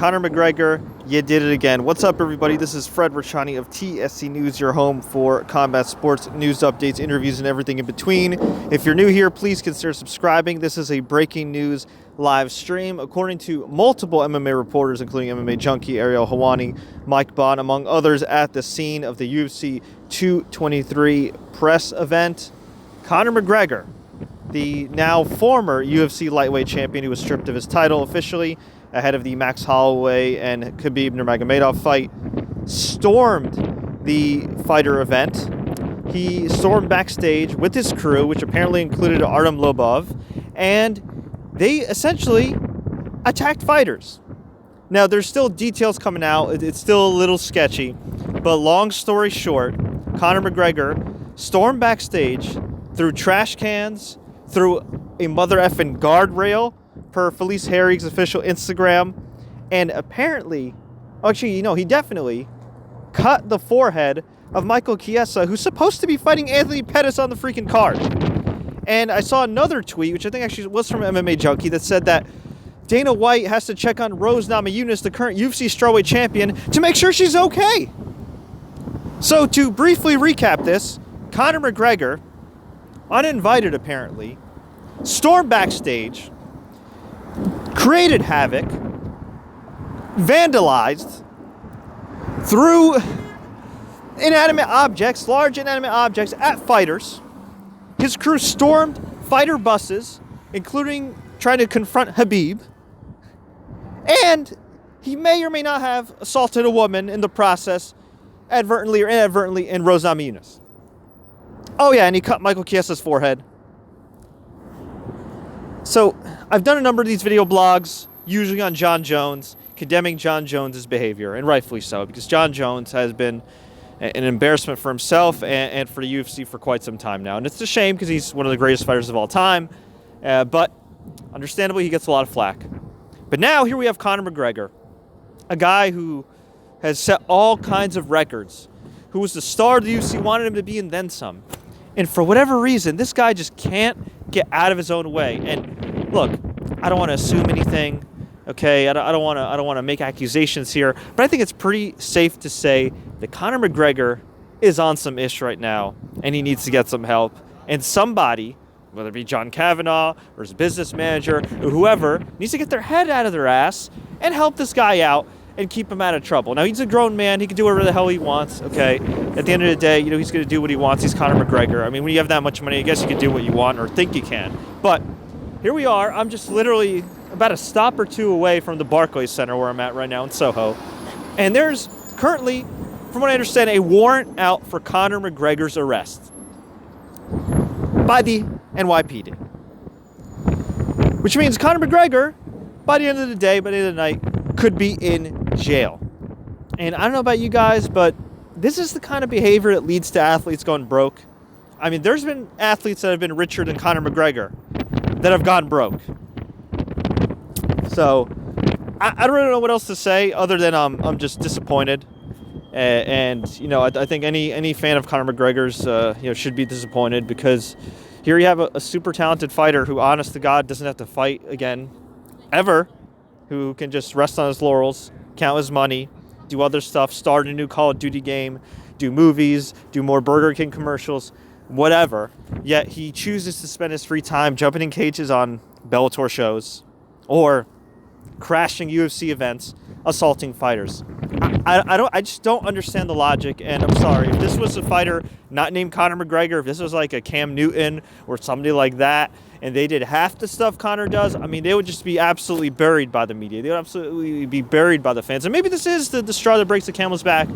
Conor McGregor, you did it again. What's up, everybody? This is Fred Richani of TSC News, your home for combat sports, news updates, interviews, and everything in between. If you're new here, please consider subscribing. This is a breaking news live stream. According to multiple MMA reporters, including MMA junkie Ariel Helwani, Mike Bond, among others, at the scene of the UFC 223 press event, Conor McGregor, the now former UFC lightweight champion who was stripped of his title officially ahead of the Max Holloway and Khabib Nurmagomedov fight, stormed the fighter event. He stormed backstage with his crew, which apparently included Artem Lobov, and they essentially attacked fighters. Now, there's still details coming out. It's still a little sketchy, but long story short, Conor McGregor stormed backstage, threw trash cans, through a mother effing guardrail, per Felice Herrig's official Instagram, and apparently, he definitely cut the forehead of Michael Chiesa, who's supposed to be fighting Anthony Pettis on the freaking card. And I saw another tweet, which I think actually was from MMA Junkie, that said that Dana White has to check on Rose Namajunas, the current UFC strawweight champion, to make sure she's okay. So to briefly recap this, Conor McGregor, uninvited apparently, stormed backstage, created havoc, vandalized, threw inanimate objects, large inanimate objects, at fighters. His crew stormed fighter buses, including trying to confront Khabib. And he may or may not have assaulted a woman in the process, advertently or inadvertently, in Rose Namajunas. Oh yeah, and he cut Michael Chiesa's forehead. So, I've done a number of these video blogs, usually on Jon Jones, condemning Jon Jones' behavior, and rightfully so, because Jon Jones has been an embarrassment for himself and for the UFC for quite some time now. And it's a shame, because he's one of the greatest fighters of all time, but understandably, he gets a lot of flack. But now, here we have Conor McGregor, a guy who has set all kinds of records, who was the star of the UFC, wanted him to be, and then some. And for whatever reason, this guy just can't get out of his own way. And look, I don't want to assume anything, okay? I don't want to make accusations here, but I think it's pretty safe to say that Conor McGregor is on some ish right now, and he needs to get some help. And somebody, whether it be John Kavanaugh or his business manager or whoever, needs to get their head out of their ass and help this guy out and keep him out of trouble. Now, he's a grown man. He can do whatever the hell he wants, okay? At the end of the day, he's going to do what he wants. He's Conor McGregor. I mean, when you have that much money, I guess you can do what you want or think you can. But here we are. I'm just literally about a stop or two away from the Barclays Center where I'm at right now in Soho. And there's currently, from what I understand, a warrant out for Conor McGregor's arrest by the NYPD. Which means Conor McGregor, by the end of the day, by the end of the night, could be in jail. And I don't know about you guys, but this is the kind of behavior that leads to athletes going broke. I mean, there's been athletes that have been richer than Conor McGregor that have gone broke. So, I don't really know what else to say other than I'm just disappointed. And I think any fan of Conor McGregor's should be disappointed, because here you have a super talented fighter who, honest to God, doesn't have to fight again, ever, who can just rest on his laurels, count his money, do other stuff, start a new Call of Duty game, do movies, do more Burger King commercials, whatever. Yet he chooses to spend his free time jumping in cages on Bellator shows or crashing UFC events, assaulting fighters. I just don't understand the logic, and I'm sorry. If this was a fighter not named Conor McGregor, if this was like a Cam Newton or somebody like that, and they did half the stuff Conor does, I mean, they would just be absolutely buried by the media. They would absolutely be buried by the fans. And maybe this is the straw that breaks the camel's back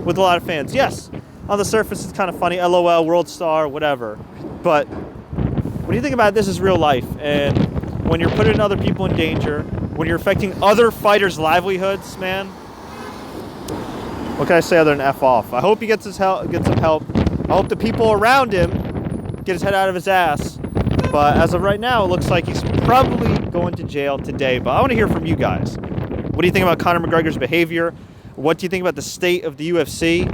with a lot of fans. Yes, on the surface, it's kind of funny. LOL, world star, whatever. But when you think about it, this is real life. And when you're putting other people in danger, when you're affecting other fighters' livelihoods, man, what can I say other than F off? I hope he gets some help. I hope the people around him get his head out of his ass. But as of right now, it looks like he's probably going to jail today. But I want to hear from you guys. What do you think about Conor McGregor's behavior? What do you think about the state of the UFC?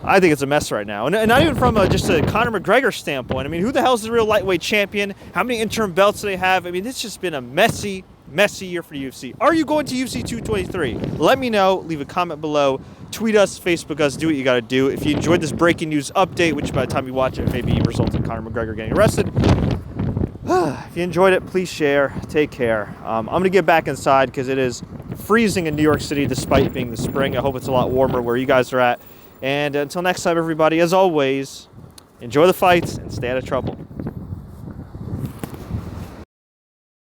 I think it's a mess right now. And not even from just a Conor McGregor standpoint. I mean, who the hell is the real lightweight champion? How many interim belts do they have? I mean, it's just been a messy messy year for the UFC. Are you going to UFC 223? Let me know. Leave a comment below. Tweet us, Facebook us, do what you got to do. If you enjoyed this breaking news update, which by the time you watch it, maybe results in Conor McGregor getting arrested. If you enjoyed it, please share. Take care. I'm going to get back inside because it is freezing in New York City despite it being the spring. I hope it's a lot warmer where you guys are at. And until next time, everybody, as always, enjoy the fights and stay out of trouble.